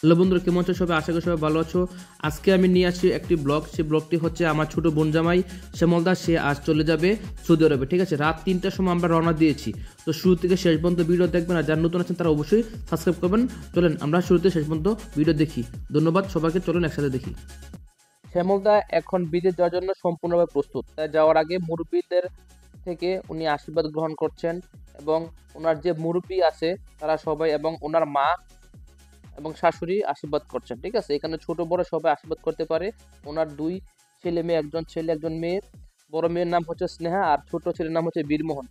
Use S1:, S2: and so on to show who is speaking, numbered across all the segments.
S1: Hello বন্ধুরা, কেমন আছো সবাই? আশা করি সবাই ভালো আছো। আজকে আমি নিয়ে আসছি একটি ব্লগ। সেই ব্লগটি হচ্ছে আমার ছোট বোন জামাই শ্যামলদা, সে আজ চলে যাবে সৌদি আরবে। ঠিক আছে, রাত 3টার সময় আমরা রওনা দিয়েছি। তো শুরু থেকে শেষ পর্যন্ত ভিডিও দেখবেন, আর যারা নতুন আছেন তারা অবশ্যই সাবস্ক্রাইব করবেন। চলেন আমরা শুরু থেকে শেষ পর্যন্ত ভিডিও দেখি। ধন্যবাদ সবাইকে, চলুন একসাথে দেখি। শ্যামলদা এখন বিদেশ যাওয়ার জন্য সম্পূর্ণভাবে প্রস্তুত। তাই যাওয়ার আগে মুরব্বীদের থেকে উনি আশীর্বাদ গ্রহণ করছেন, এবং ওনার যে মুরব্বী আছে তারা সবাই এবং ওনার মা এবং শাশুড়ি আশীর্বাদ করছেন। ঠিক আছে, এখানে ছোট বড় সবাই আশীর্বাদ করতে পারে। ওনার 2 ছেলে মেয়ে, একজন ছেলে একজন মেয়ে। বড় মেয়ের নাম হচ্ছে স্নেহা, আর ছোট ছেলের নাম হচ্ছে বীরমোহন।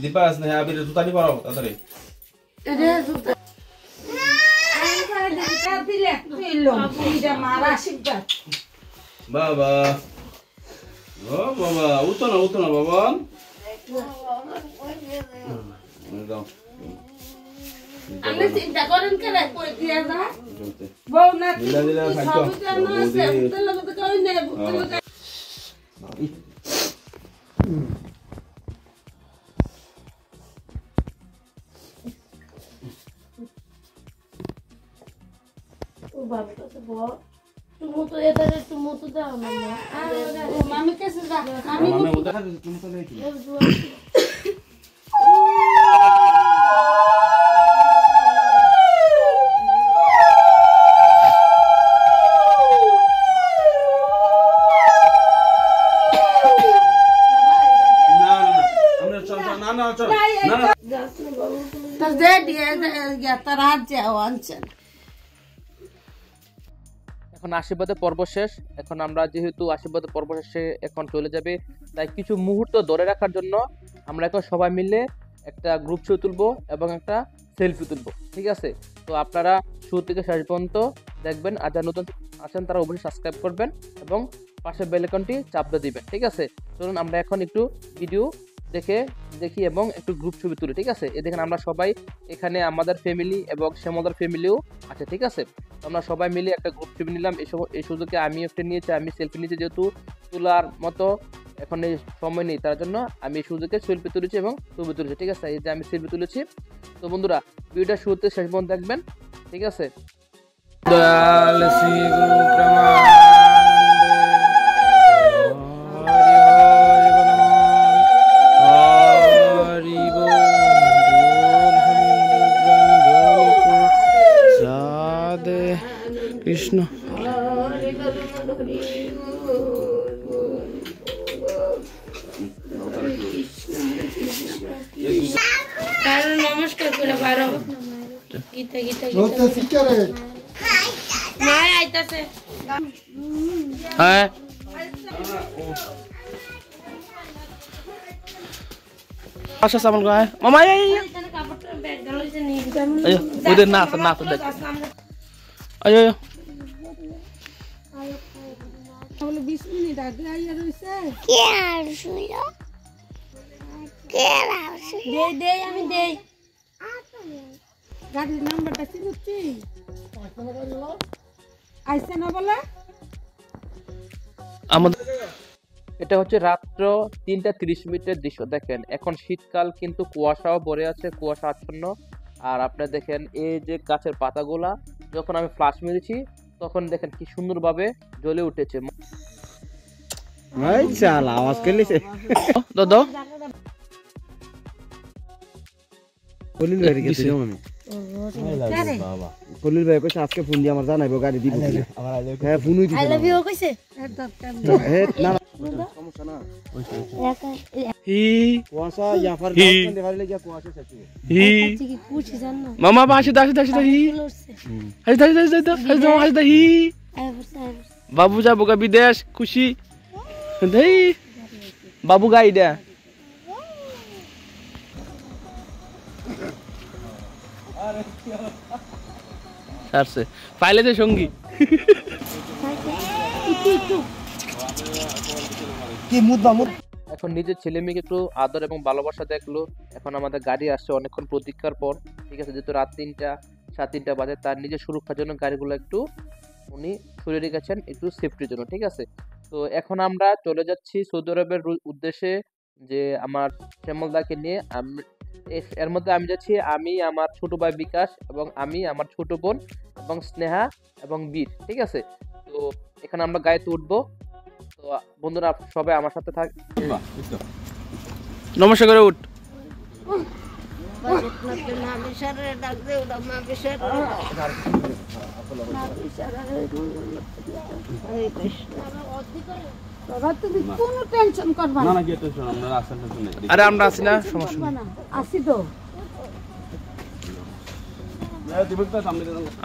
S2: দীপা স্নেহা আবির জুতা নি পারো তাড়াতাড়ি বাবা। ও বাবা, উঠো না বাবা।
S3: আমি চিন্তা করেন কেন কই দিয়া যা বউ না সব জানো আছে উত্তর লোক তো কই নেই উত্তর লোক ও বাবা তো বউ তুমি তো এটা তুমি তো দাও না ও মামি কেসে যা আমি
S2: উঠা তুমি তো নেই
S1: এখন আশীর্বাদের পর্ব শেষ। এখন আমরা যেহেতু আশীর্বাদের পর্ব শেষে এখন চলে যাবে, তাই কিছু মুহূর্ত ধরে রাখার জন্য আমরা এখন সবাই মিলে একটা গ্রুপ ছবি তুলবো এবং একটা সেলফি তুলবো। ঠিক আছে, তো আপনারা শুরু থেকে শেষ পর্যন্ত দেখবেন, আর যারা নতুন আছেন তারা অবশ্যই সাবস্ক্রাইব করবেন এবং পাশে বেল আইকনটি চাপ দিয়ে দিবেন। ঠিক আছে, চলুন আমরা এখন একটু ভিডিও দেখি এবং একটু গ্রুপ ছবি তুলি। ঠিক আছে, দেখেন আমরা সবাই এখানে, আমাদের ফ্যামিলি এবং শ্যামলদার ফ্যামিলিও আছে। ঠিক আছে, আমরা সবাই মিলে একটা গ্রুপ ছবি নিলাম। এই সুযোগে আমি একটা নিয়েছি, আমি সেলফি নিয়েছি, যেহেতু তোলার মতো এখন এই সময় নেই, তার জন্য আমি এই সুযোগে সেলফি তুলেছি এবং ছবি তুলেছি। ঠিক আছে, এই যে আমি সেলফি তুলেছি। তো বন্ধুরা, ভিডিওটা শুরুতে শেষ পর্যন্ত দেখবেন। ঠিক আছে।
S2: কৃষ্ণ
S3: নমস্কার করে পারো গীতা গীতা মায় আইতাছে
S1: হ্যাঁ আচ্ছা সামল গায় মামা এই
S3: কাপড়টা ব্যাগ গালইতে নিয়ে
S1: আয় ওদের না দেখ আয়
S3: বলে 20 মিনিট আগে আইয়া রইছে দে আমি দেই গাড়ির নাম্বারটা চিনুচ্ছি আইসে না বলে
S1: আমাদের এটা হচ্ছে রাত্র 3:30 দৃশ্য। দেখেন এখন শীতকাল, কিন্তু কুয়াশাও ভরে আছে, কুয়াশা আচ্ছন্ন। আর আপনারা দেখেন এই যে গাছের পাতাগুলা যখন আমি ফ্লাশ মেরেছি তখন দেখেন কি সুন্দরভাবে জ্বলে উঠেছে।
S2: আওয়াজ করলিছে
S1: দাদা
S2: কলিল ভাই গেছে আমি বাবা কলিল ভাই কইছে আজকে ফোন দিয়ে আমার জানাইবো গাড়ি দিব আমার হ্যাঁ ফোনই দিছে আই লাভ ইউ কইছে না সমস্যা না
S1: হি
S2: কুয়াশা ইয়াফার গাছ দেখাইলে কি কুয়াশা আছে
S1: হি
S3: কি কুছি জান না
S1: মামা বাসি দাসি হি হাসি হি বাবু যাবো গা বিদেশ, খুশি দেই বাবু গাই দে সারছে পাইলে যে সঙ্গী
S2: কি মুদ্দা মুদ
S1: এখন নিজের ছেলে মেয়েকে একটু আদর এবং ভালোবাসা দেখলো। এখন আমাদের গাড়ি আসছে অনেকক্ষণ প্রতীক্ষার পর। ঠিক আছে, যেহেতু রাত 3:30 বাজে, তার নিজের সুরক্ষার জন্য গাড়িগুলো একটু উনি সরিয়ে রেখেছেন একটু সেফটির জন্য। ঠিক আছে, তো এখন আমরা চলে যাচ্ছি সৌদি আরবের উদ্দেশ্যে। যে আমার শ্যামলদাকে নিয়ে এর মধ্যে আমি যাচ্ছি, আমি, আমার ছোট ভাই বিকাশ এবং আমি, আমার ছোট বোন এবং স্নেহা এবং বীর। ঠিক আছে, তো এখানে আমরা গাড়িতে উঠবো। তো বন্ধুরা সবাই আমার সাথে থাক। নমস্কার করে উঠ।
S3: তুমি কোনো টেনশন করবা না।
S1: আরে আমরা আছি না, সমস্যা নেই।
S3: আসি তো।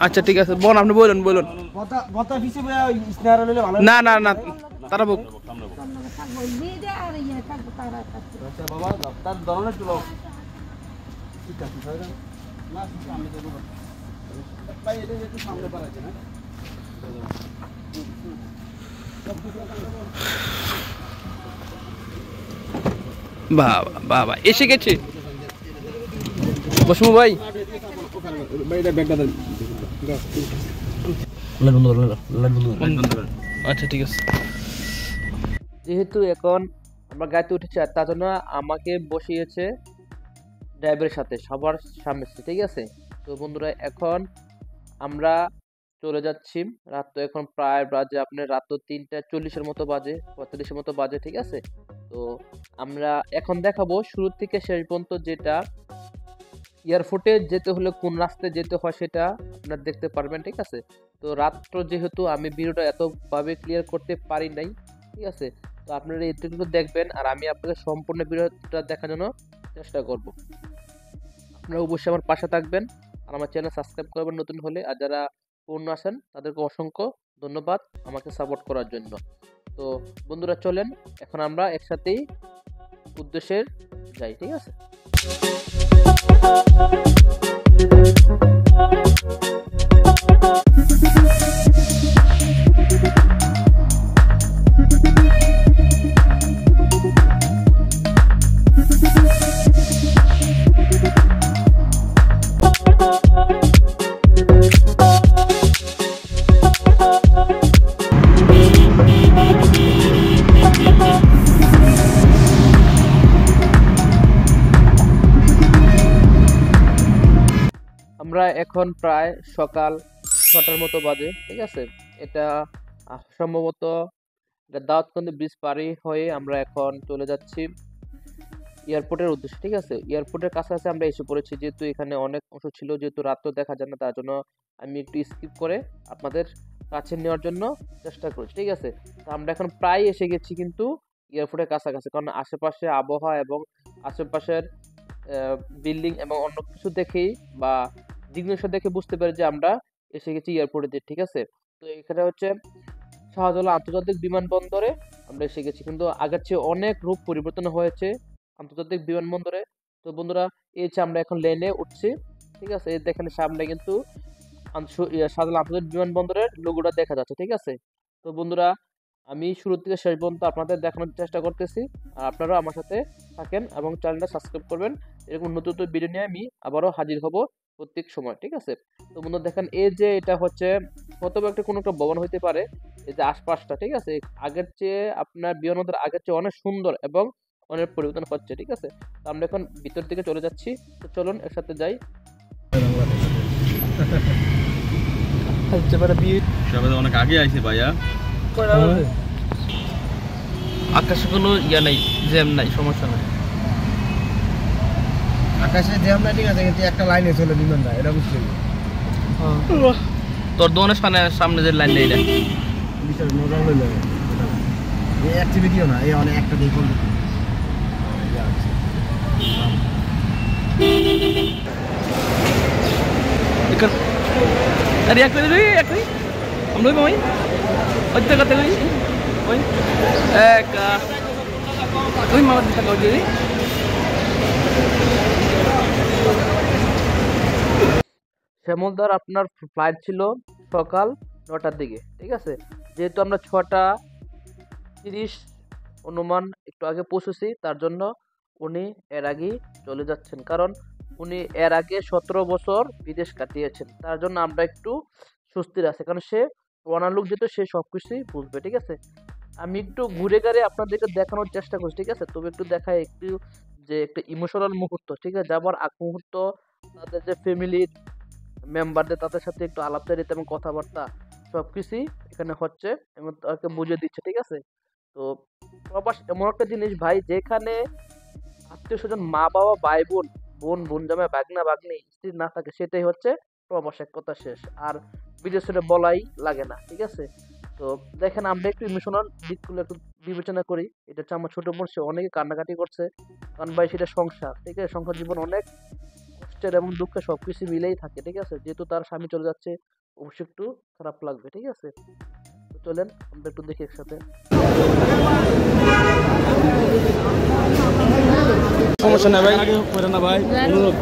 S1: আচ্ছা ঠিক আছে, বোন আপনি বলুন বলুন। না না না, তারা বুক। বাবা বাবা এসে গেছে বসমু ভাই। আচ্ছা ঠিক আছে, যেহেতু এখন আমরা গাড়িতে উঠেছি আর তার জন্য আমাকে বসিয়েছে ড্রাইভারের সাথে সবার সামনে, ঠিক আছে। তো বন্ধুরা এখন আমরা চলে যাচ্ছি। রাত তো এখন প্রায় বাজে আপনার রাত তো 3:40 মতো বাজে, 45 মতো বাজে, ঠিক আছে। তো আমরা এখন দেখাবো শুরু থেকে শেষ পর্যন্ত, যেটা এয়ারপোর্টে যেতে হলে কোন রাস্তায় যেতে হয় সেটা আপনারা দেখতে পারবেন, ঠিক আছে। তো রাত্র যেহেতু আমি ভিডিওটা এতভাবে ক্লিয়ার করতে পারি নাই, ঠিক আছে, তো আপনারা এটুকু দেখবেন আর আমি আপনাদের সম্পূর্ণ ভিডিওটা দেখার জন্য চেষ্টা করব। আপনারা অবশ্যই আমার পাশে থাকবেন আর আমার চ্যানেল সাবস্ক্রাইব করবেন নতুন হলে, আর যারা পুরনো আছেন তাদেরকে অসংখ্য ধন্যবাদ আমাকে সাপোর্ট করার জন্য। তো বন্ধুরা চলেন এখন আমরা একসাথেই উদ্দেশ্যে যাই, ঠিক আছে। আমরা এখন প্রায় সকাল 6টার মতো বাজে, ঠিক আছে। এটা সম্ভবত দাউদকান্দি ব্রিজ পারি হয়ে আমরা এখন চলে যাচ্ছি এয়ারপোর্টের উদ্দেশ্যে, ঠিক আছে। এয়ারপোর্টের কাছাকাছি আমরা এসে পড়েছি, যেহেতু এখানে অনেক অংশ ছিল, যেহেতু রাত তো দেখা যায় না, তার জন্য আমি একটু স্কিপ করে আপনাদের কাছে নেওয়ার জন্য চেষ্টা করছি, ঠিক আছে। তো আমরা এখন প্রায় এসে গেছি কিন্তু এয়ারপোর্টের কাছাকাছি, কারণ আশেপাশে আবহাওয়া এবং আশেপাশের বিল্ডিং এবং অন্য কিছু দেখেই বা জিনিসটা দেখে বুঝতে পারি যে আমরা এসে গেছি এয়ারপোর্টে, ঠিক আছে। তো এখানে হচ্ছে শাহজালাল আন্তর্জাতিক বিমানবন্দরে আমরা এসে গেছি, কিন্তু আগের চেয়ে অনেক রূপ পরিবর্তন হয়েছে আন্তর্জাতিক বিমানবন্দরে। তো বন্ধুরা এই যে আমরা এখন লেনে উঠছি, ঠিক আছে। এই দেখেন সামনে কিন্তু শাহজালাল আন্তর্জাতিক বিমানবন্দরের লোগোটা দেখা যাচ্ছে, ঠিক আছে। তো বন্ধুরা আমি শুরু থেকে শেষ পর্যন্ত আপনাদের দেখানোর চেষ্টা করতেছি, আর আপনারাও আমার সাথে থাকেন এবং চ্যানেলটা সাবস্ক্রাইব করবেন। এরকম নতুন নতুন ভিডিও নিয়ে আমি আবারও হাজির হব প্রত্যেক সময়, ঠিক আছে। তো বন্ধুরা দেখেন এই যে এটা হচ্ছে হয়তো একটা কোনো একটা ভবন হইতে পারে, এই যে আশপাশটা, ঠিক আছে, আগের চেয়ে আপনার বিমানবন্দর আগের চেয়ে অনেক সুন্দর এবং অনেক পরিবর্তন হচ্ছে, ঠিক আছে। তো আমরা এখন ভিতর দিকে চলে যাচ্ছি, তো চলুন একসাথে যাই।
S4: অনেক আগে আইছে ভাইয়া,
S1: আকাশে কোনো ইয়া নাই, জ্যাম নাই, সমস্যা নাই।
S2: আকাশে জ্যাম নাই, ঠিক আছে, কিন্তু একটা লাইনে চলে বিমানটা, এটা বুঝতে হবে।
S1: তোর দোকানের সামনে যে লাইন নেই,
S2: বিচার মজা হয়ে যাবে। এই অ্যাক্টিভিটিও না, এই অনেক একটা দেখুন।
S1: अरे एक हम लोग वही अच्छे करते हुए वही एक वही मामा दिखा कर दे। শ্যামলদার আপনার ফ্লাইট ছিল সকাল 9টার দিকে, ঠিক আছে। যেহেতু আমরা 6:30 অনুমান একটু আগে পৌঁছেছি, তার জন্য উনি এর আগেই চলে যাচ্ছেন, কারণ উনি এর আগে 17 বছর বিদেশ কাটিয়েছেন, তার জন্য আমরা একটু স্বস্তির আছে, কারণ সে ওনার লোক যেহেতু সে সবকিছুই বুঝবে, ঠিক আছে। আমি একটু ঘুরে ঘুরে আপনাদেরকে দেখানোর চেষ্টা করছি, ঠিক আছে? তবে একটু দেখায় একটু যে একটা ইমোশনাল মুহূর্ত, ঠিক আছে? যাবার আগ মুহূর্ত তাদের যে ফ্যামিলির মেম্বারদের তাদের সাথে একটু আলাপচারিতা এবং কথাবার্তা সবকিছুই এখানে হচ্ছে এবং তাকে বুঝিয়ে দিচ্ছে, ঠিক আছে? তো প্রবাস এমন একটা জিনিস ভাই, যেখানে আত্মীয় স্বজন, মা বাবা, ভাই বোন, বোন জামাই, ভাগনা ভাগ্নি, স্ত্রী না থাকে, সেটাই হচ্ছে প্রবাস, এক কথা শেষ। আর বিদেশে বলাই লাগে না, ঠিক আছে? তো দেখেন, আমরা একটু ইমোশনাল দিকগুলো একটু বিবেচনা করি। এটা হচ্ছে আমার ছোট বোন, সে অনেকে কান্নাকাটি করছে, কারণ ভাই সেটা সংসার, ঠিক আছে? সংসার জীবন অনেক কষ্টের এবং দুঃখের, সবকিছু মিলেই থাকে, ঠিক আছে? যেহেতু তার স্বামী চলে যাচ্ছে, অবশ্যই একটু খারাপ লাগবে, ঠিক আছে? তো চলেন আমরা একটু দেখি একসাথে।
S4: সমস্যা নাই ভাই, করে না ভাই, অনুরোধ।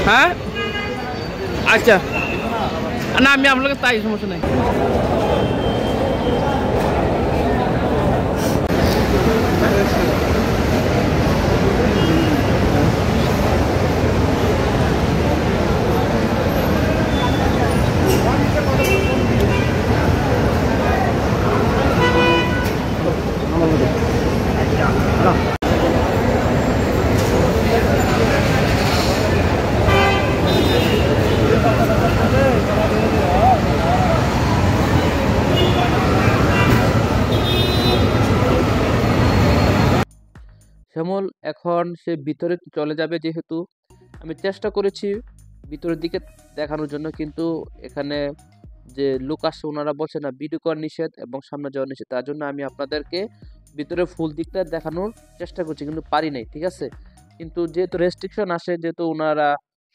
S1: হ্যাঁ, আচ্ছা, না আমি আপনাকে তাই, সমস্যা নাই। শ্যামল এখন সে ভিতরে চলে যাবে, যেহেতু আমি চেষ্টা করেছি ভিতরের দিকে দেখানোর জন্য, কিন্তু এখানে যে লোক আসছে ওনারা বলছে না, ভিডিও করা নিষেধ এবং সামনে যাওয়া নিষেধ। তার জন্য আমি আপনাদেরকে ভিতরে ফুল দিকটা দেখানোর চেষ্টা করছি, কিন্তু পারি নাই, ঠিক আছে? কিন্তু যেহেতু রেস্ট্রিকশন আসে, যেহেতু ওনারা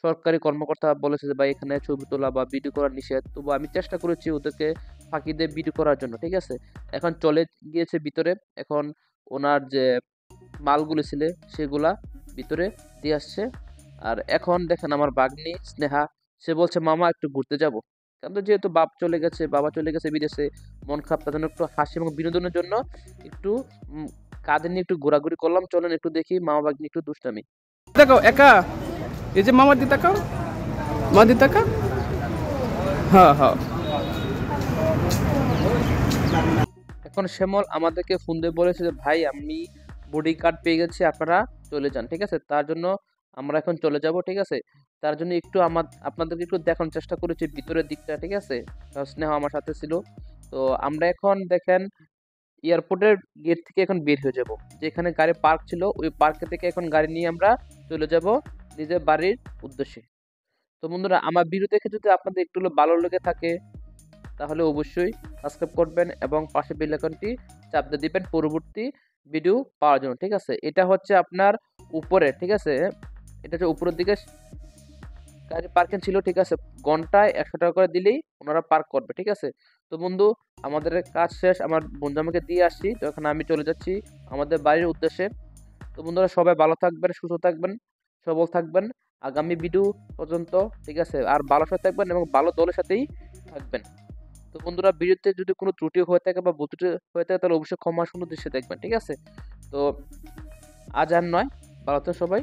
S1: সরকারি কর্মকর্তা বলেছে যে ভাই এখানে ছবি তোলা বা ভিডিও করা নিষেধ, তবু আমি চেষ্টা করেছি ওদেরকে ফাঁকি দিয়ে ভিডিও করার জন্য, ঠিক আছে? এখন চলে গিয়েছে ভিতরে, এখন ওনার যে মালগুলো ছিল সেগুলা ভিতরে দিয়ে আসছে। আর এখন দেখেন আমার ভাগ্নি স্নেহা, সে বলছে মামা একটু ঘুরতে যাব। কিন্তু যেহেতু বাবা চলে গেছে বিদেশে, মন খারাপ, তার জন্য একটু হাসি এবং বিনোদনের জন্য একটু কাঁধে নিয়ে একটু ঘোরাঘুরি করলাম। চলেন একটু দেখি মামা ভাগ্নি একটু দুষ্টামি।
S5: দেখো একা, এই যে মামার দি তাকাও, মা দি তাকা, হ্যাঁ হ্যাঁ।
S1: এখন শ্যামল আমাদেরকে ফোন দিয়ে বলেছে যে ভাই আমি বডি কার্ড পেয়ে গেছি, আপনারা চলে যান, ঠিক আছে? তার জন্য আমরা এখন চলে যাব, ঠিক আছে? তার জন্য একটু আপনাদেরকে একটু দেখানোর চেষ্টা করেছি ভিতরের দিকটা, ঠিক আছে? স্নেহ আমার সাথে ছিল। তো আমরা এখন দেখেন এয়ারপোর্টের গেট থেকে এখন বের হয়ে যাব, যেখানে গাড়ি পার্ক ছিল ওই পার্ক থেকে এখন গাড়ি নিয়ে আমরা চলে যাব নিজের বাড়ির উদ্দেশ্যে। তো বন্ধুরা, আমার ভিডিও দেখে যদি আপনাদের একটু হলেও ভালো লেগে থাকে, তাহলে অবশ্যই সাবস্ক্রাইব করবেন এবং পাশে বেল আইকনটি চাপ দিয়ে দিবেন পরবর্তী ভিডিও পাওয়ার জন্য, ঠিক আছে? এটা হচ্ছে আপনার উপরে, ঠিক আছে? এটা হচ্ছে উপরের দিকে গাড়ি পার্কিং ছিল, ঠিক আছে? ঘন্টায় 100 টাকা করে দিলেই ওনারা পার্ক করবে, ঠিক আছে? তো বন্ধু, আমাদের কাজ শেষ, আমার বন্ধু আমাকে দিয়ে আসছি, তো এখন আমি চলে যাচ্ছি আমাদের বাড়ির উদ্দেশ্যে। তো বন্ধুরা, সবাই ভালো থাকবেন, সুস্থ থাকবেন, সবল থাকবেন আগামী ভিডিও পর্যন্ত, ঠিক আছে? আর ভালো সাথে থাকবেন এবং ভালো দলের সাথেই থাকবেন। তো বন্ধুরা, ভিডিওতে যদি কোনো ত্রুটি হয়ে থাকে বা ভুল ত্রুটি হয়ে থাকে, তাহলে অবশ্যই ক্ষমা সুন্দর দৃশ্যে দেখবেন, ঠিক আছে? তো আজ আর নয়, ভালো থাকবেন সবাই।